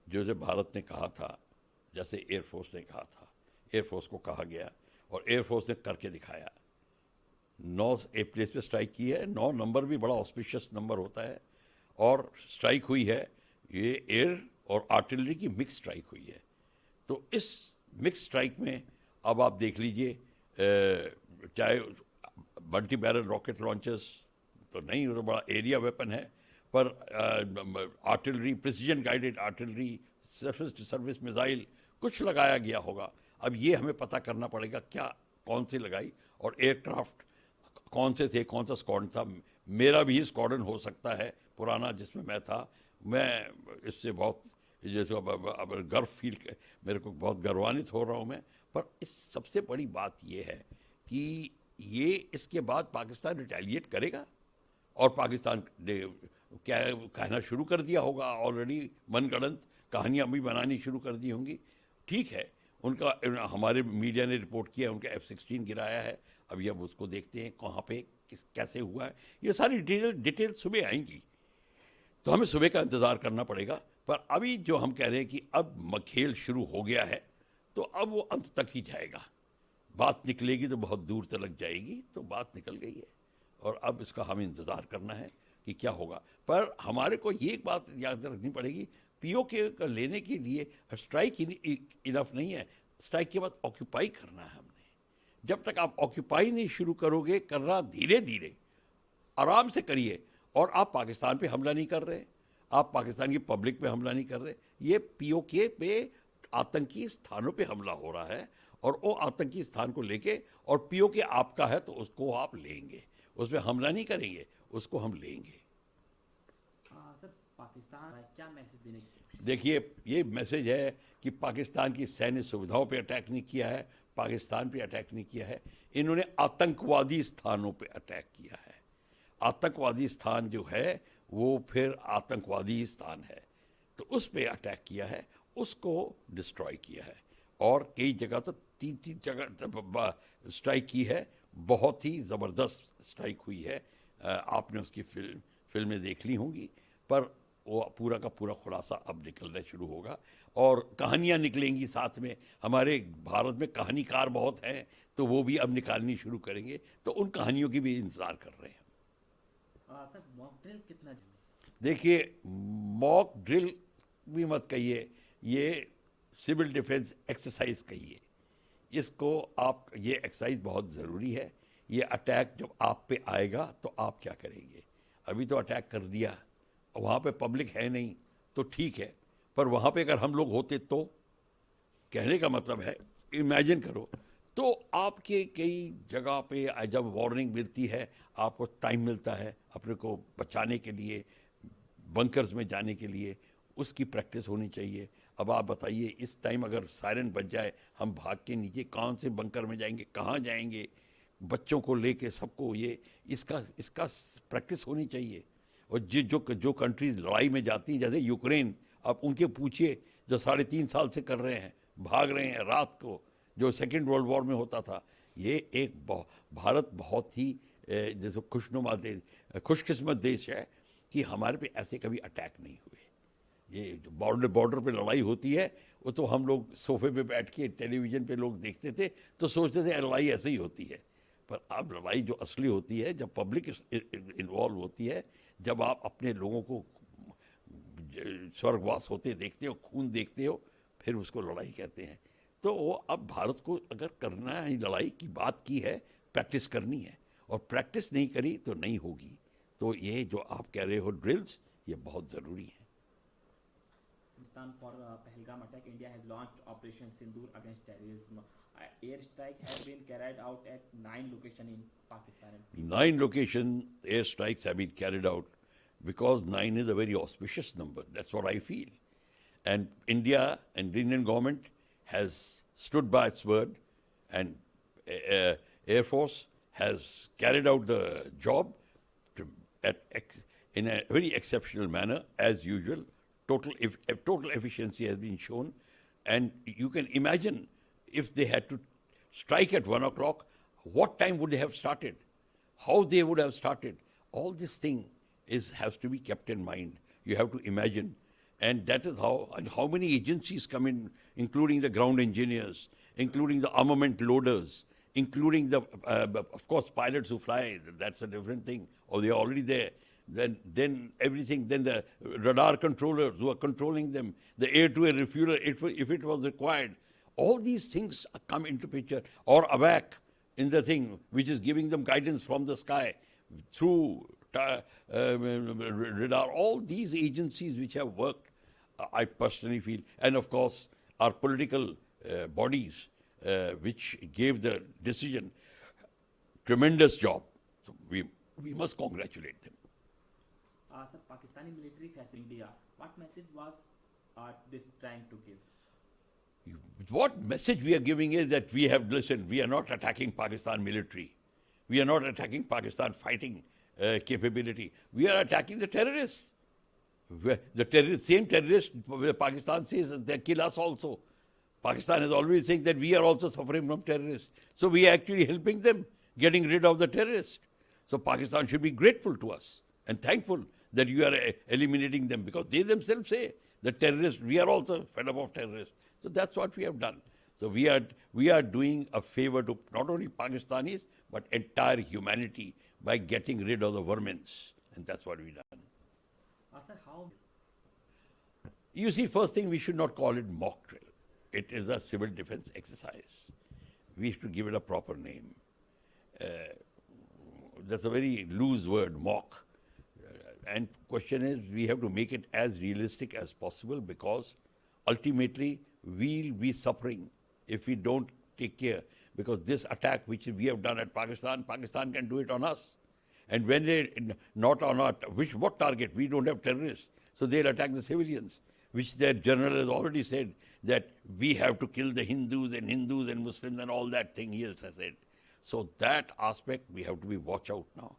जो भारत ने कहा था, जैसे एयरफोर्स ने कहा था, एयरफोर्स को कहा गया और एयरफोर्स ने करके दिखाया। 9 एक प्लेस पे स्ट्राइक की है। 9 नंबर भी बड़ा ऑस्पिशियस नंबर होता है और स्ट्राइक हुई है। ये एयर और आर्टिलरी की मिक्स स्ट्राइक हुई है। तो इस मिक्स स्ट्राइक में अब आप देख लीजिए, चाहे मल्टी बैरल रॉकेट लॉन्चर्स तो नहीं, वो तो बड़ा एरिया वेपन है, पर artillery, precision guided artillery, surface to service missile कुछ लगाया गया होगा। अब ये हमें पता करना पड़ेगा क्या, कौन सी लगाई, और एयरक्राफ्ट कौन से थे, कौन सा स्क्वाड्रन था। मेरा भी स्क्वाड्रन हो सकता है पुराना जिसमें मैं था। मैं इससे बहुत जैसे अब गर्व फील, मेरे को बहुत गर्वान्वित हो रहा हूँ मैं। पर इस सबसे बड़ी बात ये है कि ये इसके बाद पाकिस्तान रिटेलिएट करेगा और पाकिस्तान ने क्या कहना शुरू कर दिया होगा, ऑलरेडी मनगढ़ंत कहानियाँ भी बनानी शुरू कर दी होंगी। ठीक है, उनका हमारे मीडिया ने रिपोर्ट किया उनका F-16 गिराया है। अभी अब उसको देखते हैं कहाँ पे कैसे हुआ है। ये सारी डिटेल सुबह आएंगी, तो हमें सुबह का इंतज़ार करना पड़ेगा। पर अभी जो हम कह रहे हैं कि अब खेल शुरू हो गया है, तो अब वो अंत तक ही जाएगा। बात निकलेगी तो बहुत दूर तक जाएगी, तो बात निकल गई है और अब इसका हमें इंतज़ार करना है कि क्या होगा। पर हमारे को ये एक बात याद रखनी पड़ेगी, POK का लेने के लिए स्ट्राइक इनफ नहीं है। स्ट्राइक के बाद ऑक्यूपाई करना है हमने। जब तक आप ऑक्यूपाई नहीं शुरू करोगे, करना धीरे धीरे आराम से करिए। और आप पाकिस्तान पे हमला नहीं कर रहे, आप पाकिस्तान की पब्लिक पे हमला नहीं कर रहे, ये POK पे आतंकी स्थानों पे हमला हो रहा है। और वो आतंकी स्थान को लेके, और POK आपका है तो उसको आप लेंगे, उस पर हमला नहीं करेंगे, उसको हम लेंगे। सर, पाकिस्तान क्या मैसेज देने की कोशिश कर देखिए, ये मैसेज है कि पाकिस्तान की सैन्य सुविधाओं पे अटैक नहीं किया है, पाकिस्तान पे अटैक नहीं किया है, इन्होंने आतंकवादी स्थानों पे अटैक किया है। आतंकवादी स्थान जो है वो फिर आतंकवादी स्थान है, तो उस पे अटैक किया है, उसको डिस्ट्रॉय किया है। और कई जगह तो 3-3 जगह स्ट्राइक की है। बहुत ही ज़बरदस्त स्ट्राइक हुई है। आपने उसकी फिल्में देख ली होंगी। पर वो पूरा का पूरा खुलासा अब निकलना शुरू होगा और कहानियाँ निकलेंगी साथ में। हमारे भारत में कहानीकार बहुत हैं, तो वो भी अब निकालनी शुरू करेंगे, तो उन कहानियों की भी इंतज़ार कर रहे हैं। सर, मॉक ड्रिल कितना देखिए, मॉक ड्रिल भी मत कहिए, ये सिविल डिफेंस एक्सरसाइज कहिए इसको आप। ये एक्सरसाइज बहुत ज़रूरी है। ये अटैक जब आप पे आएगा तो आप क्या करेंगे। अभी तो अटैक कर दिया, वहाँ पे पब्लिक है नहीं तो ठीक है, पर वहाँ पे अगर हम लोग होते तो, कहने का मतलब है, इमेजिन करो। तो आपके कई जगह पे जब वार्निंग मिलती है, आपको टाइम मिलता है अपने को बचाने के लिए, बंकर्स में जाने के लिए, उसकी प्रैक्टिस होनी चाहिए। अब आप बताइए, इस टाइम अगर सायरन बज जाए, हम भाग के नीचे कौन से बंकर में जाएंगे, कहाँ जाएंगे, बच्चों को लेके सबको, ये इसका इसका प्रैक्टिस होनी चाहिए। और जो कंट्री लड़ाई में जाती हैं, जैसे यूक्रेन, आप उनके पूछिए जो 3.5 साल से कर रहे हैं, भाग रहे हैं रात को, जो सेकेंड वर्ल्ड वॉर में होता था। ये एक भारत बहुत ही जैसे खुशनुमा देश, खुशकिस्मत देश है कि हमारे पे ऐसे कभी अटैक नहीं हुए। ये जो बॉर्डर पे लड़ाई होती है, वो तो हम लोग सोफे पे बैठ के टेलीविज़न पे लोग देखते थे तो सोचते थे लड़ाई ऐसे ही होती है। पर अब लड़ाई जो असली होती है, जब पब्लिक इन्वॉल्व होती है, जब आप अपने लोगों को स्वर्गवास होते देखते हो, खून देखते हो, फिर उसको लड़ाई कहते हैं। तो वो अब भारत को अगर करना है, लड़ाई की बात की है, प्रैक्टिस करनी है, और प्रैक्टिस नहीं करी तो नहीं होगी। तो ये जो आप कह रहे हो ड्रिल्स, ये बहुत ज़रूरी है। Pakistan for Pahalgam attack, India has launched Operation Sindoor against terrorism. Air strike has been carried out at 9 locations in Pakistan and people. 9 location airstrikes have been carried out because 9 is a very auspicious number. That's what I feel. And India and the Indian government has stood by its word, and Air Force has carried out the job to, in a very exceptional manner as usual. Total efficiency has been shown, and you can imagine if they had to strike at 1 o'clock, what time would they have started? How they would have started? All this thing has to be kept in mind. You have to imagine. And that is and how many agencies come in, including the ground engineers, including the armament loaders, including of course, pilots who fly. That's a different thing. Or they're already there. Then everything, then the radar controllers who are controlling them, the air-to-air refueler, if it was required. All these things come into picture. Or AWAC in the thing, which is giving them guidance from the sky through radar. All these agencies which have worked, I personally feel, and of course our political bodies which gave the decision, tremendous job. So we must congratulate them. Sir, Pakistani military facing India. What message was this trying to give? What message we are giving is that we have listened. We are not attacking Pakistan military. We are not attacking Pakistan fighting capability. We are attacking the terrorists. The same terrorists, Pakistan says they kill us also. Pakistan is always saying that we are also suffering from terrorists. So we are actually helping them getting rid of the terrorists. So Pakistan should be grateful to us and thankful that you are eliminating them, because they themselves say the terrorists, we are also fed up of terrorists. So that's what we have done. So we are doing a favor to not only Pakistanis, but entire humanity by getting rid of the vermins. And that's what we've done. Sir, how? You see, first thing, we should not call it mock drill. It is a civil defense exercise. We have to give it a proper name. That's a very loose word, mock. And question is, we have to make it as realistic as possible, because ultimately we'll be suffering if we don't take care. Because this attack which we have done at Pakistan, Pakistan can do it on us. And when they, not on our, what target? We don't have terrorists. So they'll attack the civilians, which their general has already said that we have to kill the Hindus and Muslims and all that thing he has said. So that aspect we have to be watch out now.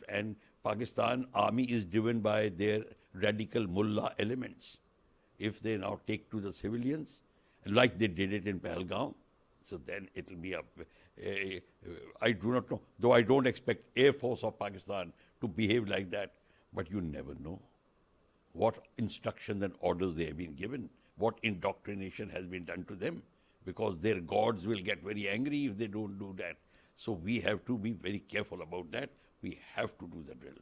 And Pakistan army is driven by their radical mullah elements. If they now take to the civilians, like they did it in Pahalgam, so then it will be I do not know, though I don't expect Air Force of Pakistan to behave like that, but you never know what instructions and orders they have been given, what indoctrination has been done to them, because their gods will get very angry if they don't do that. So we have to be very careful about that. We have to do the drill.